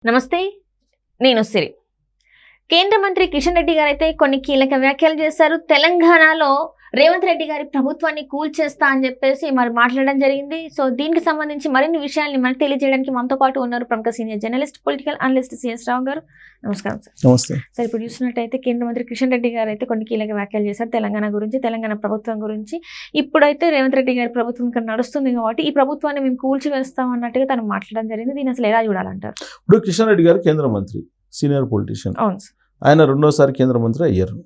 నమస్తే, నేను సిరి. కేంద్ర మంత్రి కిషన్ రెడ్డి గారు అయితే కొన్ని కీలక వ్యాఖ్యలు చేశారు. తెలంగాణలో రేవంత్ రెడ్డి గారి ప్రభుత్వాన్ని కూల్చేస్తా అని చెప్పేసి మరి మాట్లాడడం జరిగింది. సో దీనికి సంబంధించి మరిన్ని విషయాల్ని మనకు తెలియజేయడానికి మనతో పాటు ఉన్నారు ప్రముఖ senior journalist, political analyst CS Rao గారు. నమస్కారం సార్. నమస్తే సార్, ఇప్పుడు చూసినట్టయితే కేంద్ర మంత్రి కిషన్ రెడ్డి గారు అయితే కొన్ని కీలక వ్యాఖ్యలు చేశారు తెలంగాణ గురించి, తెలంగాణ ప్రభుత్వం గురించి. ఇప్పుడైతే రేవంత్ రెడ్డి గారి ప్రభుత్వం ఇక్కడ నడుస్తుంది కాబట్టి ఈ ప్రభుత్వాన్ని మేము కూల్చివేస్తాం అన్నట్టుగా తను మాట్లాడడం జరిగింది. దీన్ని అసలు ఎలా చూడాలంటారు? ఇప్పుడు కిషన్ రెడ్డి గారు కేంద్ర మంత్రి, సీనియర్ పొలిటీషియన్. అవును సార్. ఆయన రెండోసారి కేంద్ర మంత్రి అయ్యారు.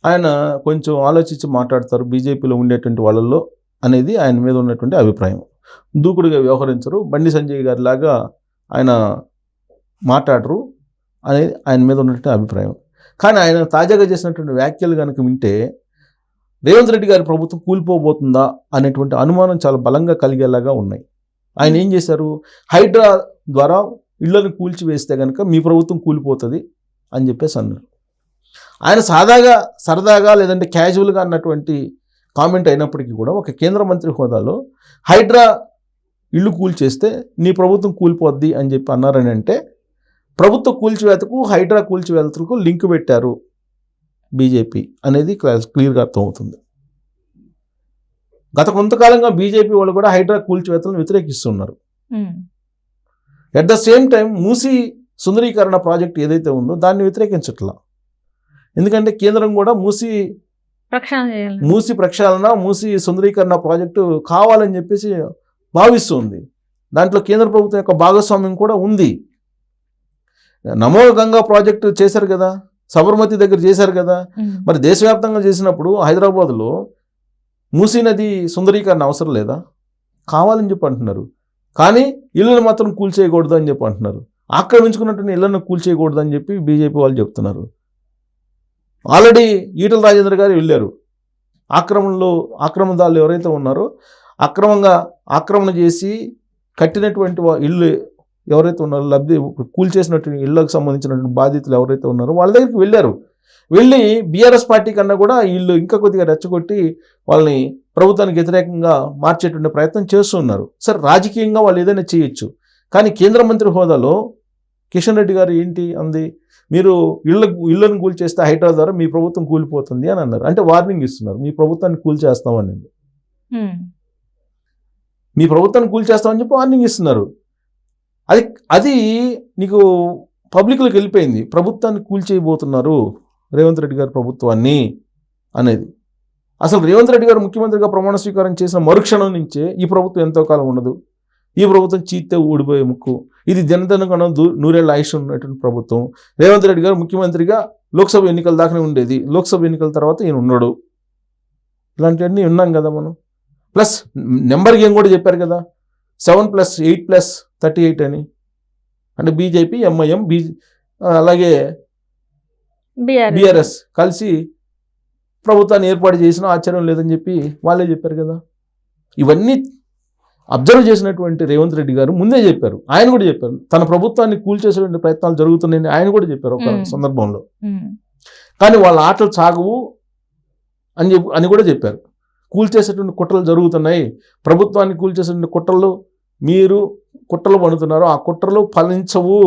ఆయన కొంచెం ఆలోచించి మాట్లాడతారు బీజేపీలో ఉండేటువంటి వాళ్ళల్లో అనేది ఆయన మీద ఉన్నటువంటి అభిప్రాయం. దూకుడుగా వ్యవహరించరు, బండి సంజయ్ గారి లాగా ఆయన మాట్లాడరు అనేది ఆయన మీద ఉన్నటువంటి అభిప్రాయం. కానీ ఆయన తాజాగా చేసినటువంటి వ్యాఖ్యలు కనుక వింటే రేవంత్ రెడ్డి గారి ప్రభుత్వం కూలిపోబోతుందా అనేటువంటి అనుమానం చాలా బలంగా కలిగేలాగా ఉన్నాయి. ఆయన ఏం చేశారు, హైడ్రా ద్వారా ఇళ్లను కూల్చివేస్తే కనుక మీ ప్రభుత్వం కూలిపోతుంది అని చెప్పేసి అన్నారు. ఆయన సరదాగా లేదంటే క్యాజువల్గా అన్నటువంటి కామెంట్ అయినప్పటికీ కూడా ఒక కేంద్ర మంత్రి హోదాలో హైడ్రా ఇల్లు కూల్చేస్తే నీ ప్రభుత్వం కూలిపోద్ది అని చెప్పి అన్నారని అంటే ప్రభుత్వ కూల్చివేతకు హైడ్రా కూల్చివేతలకు లింక్ పెట్టారు బీజేపీ అనేది క్లియర్గా అర్థమవుతుంది. గత కొంతకాలంగా బీజేపీ వాళ్ళు కూడా హైడ్రా కూల్చివేతలను వ్యతిరేకిస్తున్నారు. At the same time Musi సుందరీకరణ ప్రాజెక్ట్ ఏదైతే ఉందో దాన్ని వ్యతిరేకించట్లా. ఎందుకంటే కేంద్రం కూడా మూసీ ప్రక్షాళన, మూసీ సుందరీకరణ ప్రాజెక్టు కావాలని చెప్పేసి భావిస్తుంది. దాంట్లో కేంద్ర ప్రభుత్వం యొక్క భాగస్వామ్యం కూడా ఉంది. నమో గంగా ప్రాజెక్టు చేశారు కదా, సబర్మతి దగ్గర చేశారు కదా. మరి దేశవ్యాప్తంగా చేసినప్పుడు హైదరాబాద్లో మూసీ నది సుందరీకరణ అవసరం లేదా? కావాలని చెప్పి అంటున్నారు. కానీ ఇళ్ళను మాత్రం కూల్చేయకూడదు అని చెప్పి అంటున్నారు. ఆక్రమించుకున్నటువంటి ఇళ్లను కూల్చేయకూడదు అని చెప్పి బీజేపీ వాళ్ళు చెప్తున్నారు. ఆల్రెడీ ఈటల రాజేంద్ర గారు వెళ్ళారు. ఆక్రమణదారులు ఎవరైతే ఉన్నారో ఆక్రమణ చేసి కట్టినటువంటి ఇళ్ళు ఎవరైతే ఉన్నారో, కూల్చేసినటువంటి ఇళ్లకు సంబంధించినటువంటి బాధితులు ఎవరైతే ఉన్నారో వాళ్ళ దగ్గరికి వెళ్ళి బీఆర్ఎస్ పార్టీ కన్నా కూడా వీళ్ళు ఇంకా కొద్దిగా రెచ్చగొట్టి వాళ్ళని ప్రభుత్వానికి వ్యతిరేకంగా మార్చేటువంటి ప్రయత్నం చేస్తున్నారు. సరే, రాజకీయంగా వాళ్ళు ఏదైనా చేయొచ్చు. కానీ కేంద్ర మంత్రి హోదాలో కిషన్ రెడ్డి గారు ఏంటి అంది, మీరు ఇళ్లను కూల్చేస్తే హైడ్రా ద్వారా మీ ప్రభుత్వం కూలిపోతుంది అని అన్నారు. అంటే వార్నింగ్ ఇస్తున్నారు, మీ ప్రభుత్వాన్ని కూల్చేస్తామని. మీ ప్రభుత్వాన్ని కూల్చేస్తామని చెప్పి వార్నింగ్ ఇస్తున్నారు. అది నీకు పబ్లిక్లోకి వెళ్ళిపోయింది. ప్రభుత్వాన్ని కూల్చేయబోతున్నారు రేవంత్ రెడ్డి గారి ప్రభుత్వాన్ని అనేది. అసలు రేవంత్ రెడ్డి గారు ముఖ్యమంత్రిగా ప్రమాణ స్వీకారం చేసిన మరుక్షణం నుంచే ఈ ప్రభుత్వం ఎంతో కాలం ఉండదు, ఈ ప్రభుత్వం చీత్తే ఊడిపోయే ముక్కు, ఇది జనతనకన్నా నూరేళ్ల ఆయుష్ ఉన్నటువంటి ప్రభుత్వం. రేవంత్ రెడ్డి గారు ముఖ్యమంత్రిగా లోక్సభ ఎన్నికల దాకానే ఉండేది, లోక్సభ ఎన్నికల తర్వాత ఈయన ఉన్నాడు. ఇలాంటివన్నీ ఉన్నాం కదా మనం. ప్లస్ నెంబర్ గేమ్ కూడా చెప్పారు కదా, 7+8+38 అని. అంటే బీజేపీ, ఎంఐఎం, అలాగే బీఆర్ఎస్ కలిసి ప్రభుత్వాన్ని ఏర్పాటు చేసిన ఆశ్చర్యం లేదని చెప్పి వాళ్ళే చెప్పారు కదా. ఇవన్నీ అబ్జర్వ్ చేసినటువంటి రేవంత్ రెడ్డి గారు ముందే చెప్పారు. ఆయన కూడా చెప్పారు, తన ప్రభుత్వాన్ని కూల్చేసేటువంటి ప్రయత్నాలు జరుగుతున్నాయని ఆయన కూడా చెప్పారు ఒక సందర్భంలో. కానీ వాళ్ళ ఆటలు సాగవు అని కూడా చెప్పారు. కూల్చేసేటువంటి కుట్రలు జరుగుతున్నాయి, ప్రభుత్వాన్ని కూల్చేసేటువంటి కుట్రలు మీరు కుట్రలు పడుతున్నారు, ఆ కుట్రలు ఫలించవు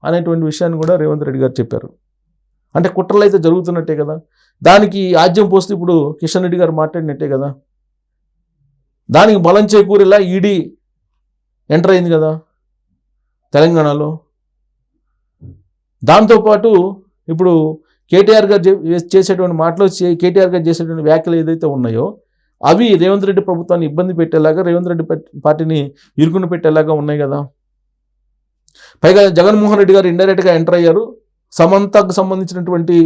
అనేటువంటి విషయాన్ని కూడా రేవంత్ రెడ్డి గారు చెప్పారు. అంటే కుట్రలు అయితే జరుగుతున్నట్టే కదా, దానికి ఆజ్యం పోస్తే ఇప్పుడు కిషన్ రెడ్డి గారు మాట్లాడినట్టే కదా. దానికి బలం చేకూరేలా ఈడీ ఎంటర్ అయింది కదా తెలంగాణలో. దాంతోపాటు ఇప్పుడు కేటీఆర్ గారు చేసేటువంటి మాటలు, కేటీఆర్ గారు చేసేటువంటి వ్యాఖ్యలు ఏదైతే ఉన్నాయో అవి రేవంత్ రెడ్డి ప్రభుత్వాన్ని ఇబ్బంది పెట్టేలాగా, రేవంత్ రెడ్డి పార్టీని ఇరుకుని పెట్టేలాగా ఉన్నాయి కదా. పైగా జగన్మోహన్ రెడ్డి గారు ఇండైరెక్ట్గా ఎంటర్ అయ్యారు. సమంతకు సంబంధించినటువంటి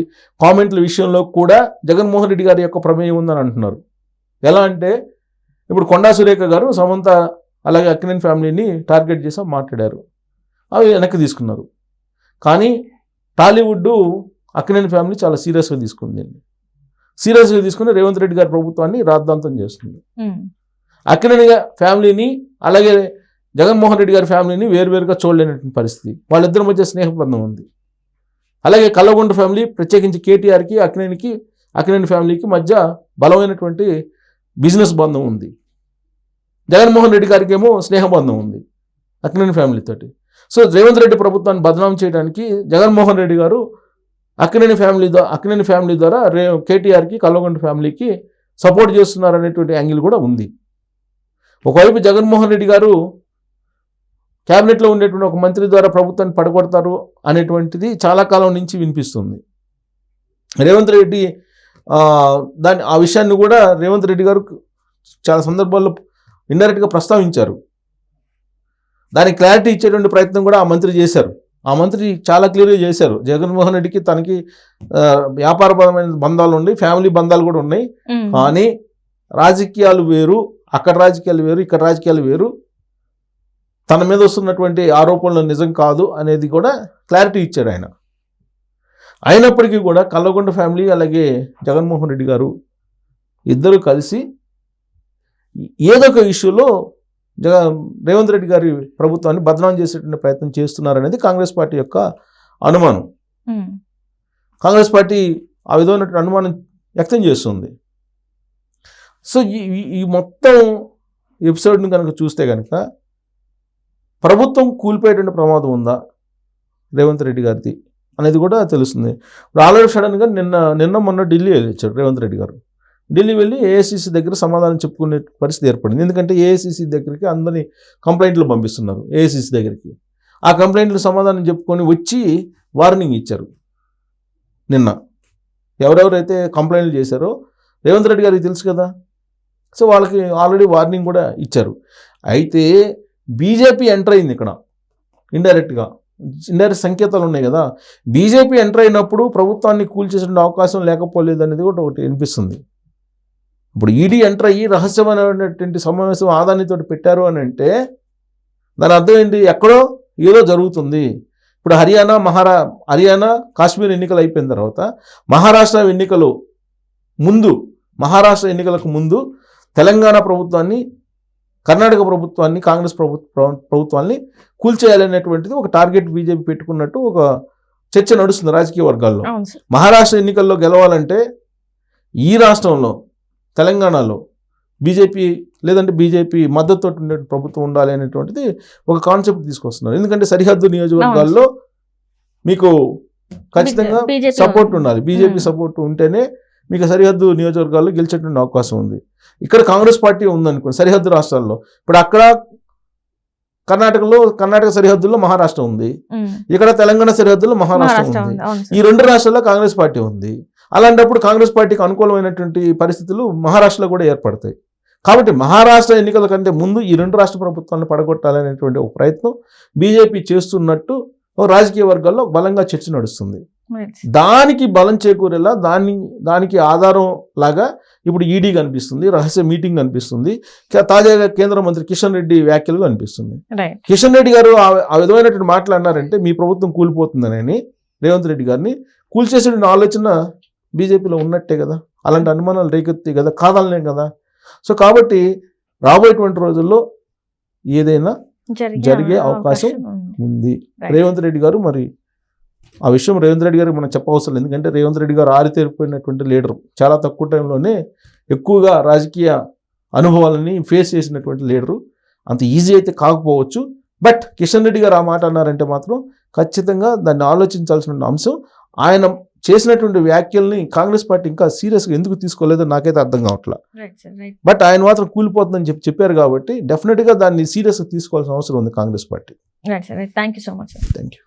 కామెంట్ల విషయంలో కూడా జగన్మోహన్ రెడ్డి గారి యొక్క ప్రమేయం ఉందని అంటున్నారు. ఎలా అంటే ఇప్పుడు కొండా సురేఖ గారు సమంత అలాగే అక్కినేని ఫ్యామిలీని టార్గెట్ చేసి మాట్లాడారు, అవి వెనక్కి తీసుకున్నారు. కానీ టాలీవుడ్ అక్కినేని ఫ్యామిలీ చాలా సీరియస్గా తీసుకుని రేవంత్ రెడ్డి గారి ప్రభుత్వాన్ని రాద్ధాంతం చేస్తుంది. అక్కినేని ఫ్యామిలీని అలాగే జగన్మోహన్ రెడ్డి గారి ఫ్యామిలీని వేరువేరుగా చూడలేనటువంటి పరిస్థితి. వాళ్ళిద్దరి మధ్య స్నేహబంధం ఉంది. అలాగే కల్లగొండ ఫ్యామిలీ, ప్రత్యేకించి కేటీఆర్కి అక్కినేని ఫ్యామిలీకి మధ్య బలమైనటువంటి బిజినెస్ బంధం ఉంది. జగన్మోహన్ రెడ్డి గారికి ఏమో స్నేహబంధం ఉంది అక్కినేని ఫ్యామిలీతోటి. సో రేవంత్ రెడ్డి ప్రభుత్వాన్ని బదనాం చేయడానికి జగన్మోహన్ రెడ్డి గారు అక్కినేని ఫ్యామిలీ ద్వారా కేటీఆర్కి కల్వకుంట్ల ఫ్యామిలీకి సపోర్ట్ చేస్తున్నారు అనేటువంటి యాంగిల్ కూడా ఉంది. ఒకవైపు జగన్మోహన్ రెడ్డి గారు క్యాబినెట్లో ఉండేటువంటి ఒక మంత్రి ద్వారా ప్రభుత్వాన్ని పడగొడతారు అనేటువంటిది చాలా కాలం నుంచి వినిపిస్తుంది. రేవంత్ రెడ్డి ఆ విషయాన్ని కూడా రేవంత్ రెడ్డి గారు చాలా సందర్భాల్లో ఇండైరెక్ట్గా ప్రస్తావించారు. దానికి క్లారిటీ ఇచ్చేటువంటి ప్రయత్నం కూడా ఆ మంత్రి చేశారు. ఆ మంత్రి చాలా క్లియర్గా చేశారు. జగన్మోహన్ రెడ్డికి తనకి వ్యాపారపరమైన బంధాలు ఉన్నాయి, ఫ్యామిలీ బంధాలు కూడా ఉన్నాయి. కానీ రాజకీయాలు వేరు, అక్కడ రాజకీయాలు వేరు, ఇక్కడ రాజకీయాలు వేరు, తన మీద వస్తున్నటువంటి ఆరోపణలు నిజం కాదు అనేది కూడా క్లారిటీ ఇచ్చాడు ఆయన. అయినప్పటికీ కూడా కల్వకుంట్ల ఫ్యామిలీ అలాగే జగన్మోహన్ రెడ్డి గారు ఇద్దరు కలిసి ఏదో ఒక ఇష్యూలో రేవంత్ రెడ్డి గారి ప్రభుత్వాన్ని బదనాం చేసేటువంటి ప్రయత్నం చేస్తున్నారనేది కాంగ్రెస్ పార్టీ యొక్క అనుమానం. కాంగ్రెస్ పార్టీ ఆ విధమైనటువంటి అనుమానం వ్యక్తం చేస్తుంది. సో ఈ మొత్తం ఎపిసోడ్ని కనుక చూస్తే కనుక ప్రభుత్వం కూలిపోయేటువంటి ప్రమాదం ఉందా రేవంత్ రెడ్డి గారిది అనేది కూడా తెలుస్తుంది. ఇప్పుడు ఆల్రెడీ సడన్గా నిన్న మొన్న ఢిల్లీ వెళ్ళొచ్చాడు రేవంత్ రెడ్డి గారు. ఢిల్లీ వెళ్ళి ఏఐసిసి దగ్గర సమాధానం చెప్పుకునే పరిస్థితి ఏర్పడింది. ఎందుకంటే ఏఐసిసి దగ్గరికి అందరినీ కంప్లైంట్లు పంపిస్తున్నారు ఏఐసిసి దగ్గరికి. ఆ కంప్లైంట్లు సమాధానం చెప్పుకొని వచ్చి వార్నింగ్ ఇచ్చారు. నిన్న ఎవరెవరైతే కంప్లైంట్లు చేశారో రేవంత్ రెడ్డి గారికి తెలుసు కదా, సో వాళ్ళకి ఆల్రెడీ వార్నింగ్ కూడా ఇచ్చారు. అయితే బీజేపీ ఎంటర్ అయింది ఇక్కడ ఇండైరెక్ట్ సంకేతాలు ఉన్నాయి కదా. బీజేపీ ఎంటర్ అయినప్పుడు ప్రభుత్వాన్ని కూల్చేసే అవకాశం లేకపోలేదు అనేది కూడా ఒకటి అనిపిస్తుంది. ఇప్పుడు ఈడీ ఎంటర్ అయ్యి రహస్యమైనటువంటి సమావేశం ఆదానితో పెట్టారు అని అంటే దాని అర్థం ఏంటి, ఎక్కడో ఏదో జరుగుతుంది. ఇప్పుడు హర్యానా కాశ్మీర్ ఎన్నికలు అయిపోయిన తర్వాత మహారాష్ట్ర ఎన్నికలకు ముందు తెలంగాణ ప్రభుత్వాన్ని, కర్ణాటక ప్రభుత్వాన్ని, కాంగ్రెస్ ప్రభుత్వాన్ని కూల్చేయాలనేటువంటిది ఒక టార్గెట్ బీజేపీ పెట్టుకున్నట్టు ఒక చర్చ నడుస్తుంది రాజకీయ వర్గాల్లో. మహారాష్ట్ర ఎన్నికల్లో గెలవాలంటే ఈ రాష్ట్రంలో తెలంగాణలో బీజేపీ మద్దతుతో ఉండే ప్రభుత్వం ఉండాలి అనేటువంటిది ఒక కాన్సెప్ట్ తీసుకొస్తున్నారు. ఎందుకంటే సరిహద్దు నియోజకవర్గాల్లో మీకు ఖచ్చితంగా సపోర్ట్ ఉండాలి. బీజేపీ సపోర్ట్ ఉంటేనే మీకు సరిహద్దు నియోజకవర్గాల్లో గెలిచేటువంటి అవకాశం ఉంది. ఇక్కడ కాంగ్రెస్ పార్టీ ఉందనుకోండి సరిహద్దు రాష్ట్రాల్లో. ఇప్పుడు అక్కడ కర్ణాటక సరిహద్దుల్లో మహారాష్ట్ర ఉంది, ఇక్కడ తెలంగాణ సరిహద్దుల్లో మహారాష్ట్ర ఉంది. ఈ రెండు రాష్ట్రాల్లో కాంగ్రెస్ పార్టీ ఉంది. అలాంటప్పుడు కాంగ్రెస్ పార్టీకి అనుకూలమైనటువంటి పరిస్థితులు మహారాష్ట్రలో కూడా ఏర్పడతాయి. కాబట్టి మహారాష్ట్ర ఎన్నికల కంటే ముందు ఈ రెండు రాష్ట్ర ప్రభుత్వాలను పడగొట్టాలనేటువంటి ఒక ప్రయత్నం బీజేపీ చేస్తున్నట్టు రాజకీయ వర్గాల్లో బలంగా చర్చ నడుస్తుంది. దానికి బలం చేకూరేలా దానికి ఆధారం లాగా ఇప్పుడు ఈడీ కనిపిస్తుంది, రహస్య మీటింగ్ కనిపిస్తుంది, తాజాగా కేంద్ర మంత్రి కిషన్ రెడ్డి వ్యాఖ్యలు కనిపిస్తుంది. కిషన్ రెడ్డి గారు ఆ విధమైనటువంటి మాటలు అన్నారంటే మీ ప్రభుత్వం కూలిపోతుందని రేవంత్ రెడ్డి గారిని కూల్చేసే ఆలోచన బీజేపీలో ఉన్నట్టే కదా, అలాంటి అనుమానాలు రేకెత్తాయి కదా, కాదనలేం కదా. సో కాబట్టి రాబోయేటువంటి రోజుల్లో ఏదైనా జరిగే అవకాశం ఉంది. రేవంత్ రెడ్డి గారు మరి ఆ విషయం రేవంత్ రెడ్డి గారికి మనం చెప్పవసరం లేదు. ఎందుకంటే రేవంత్ రెడ్డి గారు ఆరితేరిపోయినటువంటి లీడరు, చాలా తక్కువ టైంలోనే ఎక్కువగా రాజకీయ అనుభవాలని ఫేస్ చేసినటువంటి లీడరు. అంత ఈజీ అయితే కాకపోవచ్చు. బట్ కిషన్ రెడ్డి గారు ఆ మాట అన్నారంటే మాత్రం ఖచ్చితంగా దాన్ని ఆలోచించాల్సిన అంశం. ఆయన చేసినటువంటి వ్యాఖ్యల్ని కాంగ్రెస్ పార్టీ ఇంకా సీరియస్గా ఎందుకు తీసుకోలేదో నాకైతే అర్థం కావట్లేదు. బట్ ఆయన మాత్రం కూలిపోతుందని చెప్పారు కాబట్టి డెఫినెట్గా దాన్ని సీరియస్గా తీసుకోవాల్సిన అవసరం ఉంది Congress party. Thank you so much. Thank you.